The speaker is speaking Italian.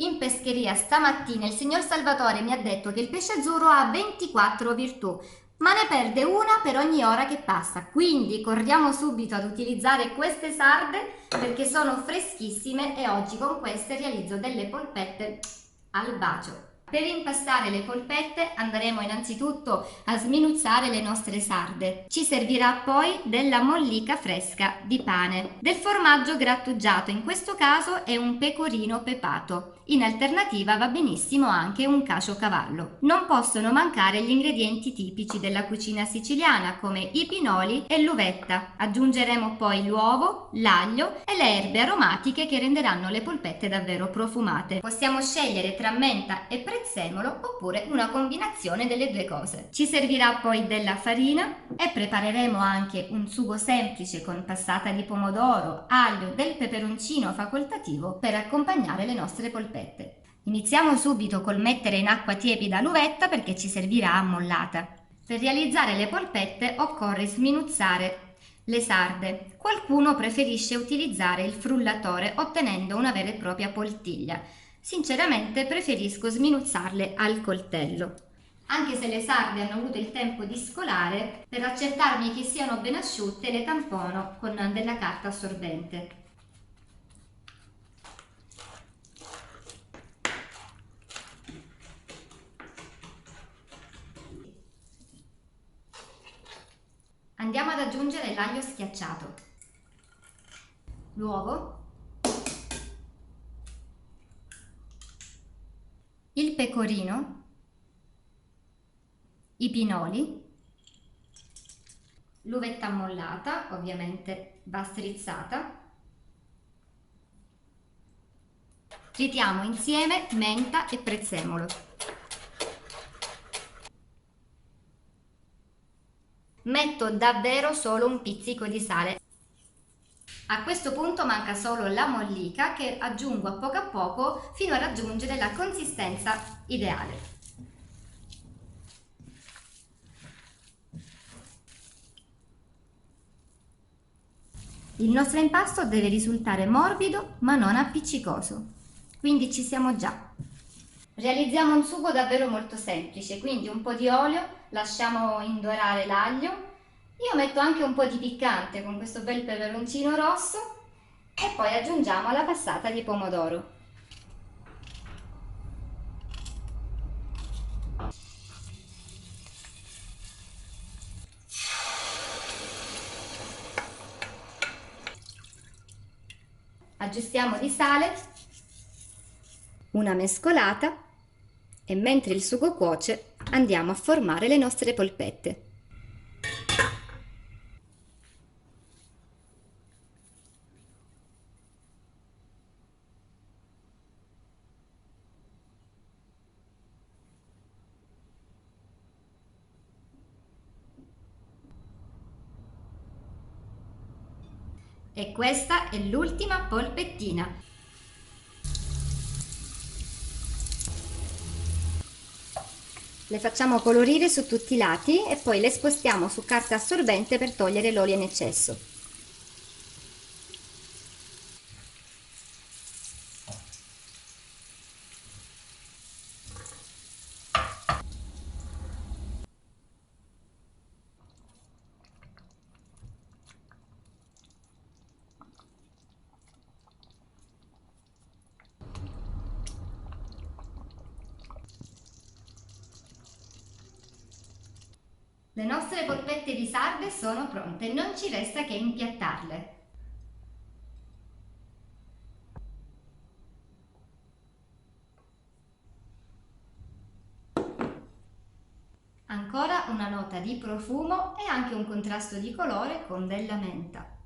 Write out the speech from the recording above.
In pescheria stamattina il signor Salvatore mi ha detto che il pesce azzurro ha 24 virtù, ma ne perde una per ogni ora che passa. Quindi corriamo subito ad utilizzare queste sarde perché sono freschissime e oggi con queste realizzo delle polpette al bacio. Per impastare le polpette andremo innanzitutto a sminuzzare le nostre sarde. Ci servirà poi della mollica fresca di pane, del formaggio grattugiato, in questo caso è un pecorino pepato. In alternativa va benissimo anche un caciocavallo. Non possono mancare gli ingredienti tipici della cucina siciliana come i pinoli e l'uvetta. Aggiungeremo poi l'uovo, l'aglio e le erbe aromatiche che renderanno le polpette davvero profumate. Possiamo scegliere tra menta e prezzemolo oppure una combinazione delle due cose. Ci servirà poi della farina e prepareremo anche un sugo semplice con passata di pomodoro, aglio, del peperoncino facoltativo per accompagnare le nostre polpette. Iniziamo subito col mettere in acqua tiepida l'uvetta perché ci servirà ammollata. Per realizzare le polpette occorre sminuzzare le sarde. Qualcuno preferisce utilizzare il frullatore ottenendo una vera e propria poltiglia. Sinceramente preferisco sminuzzarle al coltello. Anche se le sarde hanno avuto il tempo di scolare, per accertarmi che siano ben asciutte le tampono con della carta assorbente. Andiamo ad aggiungere l'aglio schiacciato, l'uovo, il pecorino, i pinoli, l'uvetta ammollata, ovviamente va strizzata. Tritiamo insieme menta e prezzemolo. Metto davvero solo un pizzico di sale. A questo punto manca solo la mollica che aggiungo a poco fino a raggiungere la consistenza ideale. Il nostro impasto deve risultare morbido ma non appiccicoso, quindi ci siamo già. Realizziamo un sugo davvero molto semplice, quindi un po' di olio, lasciamo indorare l'aglio, io metto anche un po' di piccante con questo bel peperoncino rosso e poi aggiungiamo la passata di pomodoro. Aggiustiamo di sale, una mescolata e mentre il sugo cuoce andiamo a formare le nostre polpette. E questa è l'ultima polpettina. Le facciamo colorire su tutti i lati e poi le spostiamo su carta assorbente per togliere l'olio in eccesso. Le nostre polpette di sarde sono pronte, non ci resta che impiattarle. Ancora una nota di profumo e anche un contrasto di colore con della menta.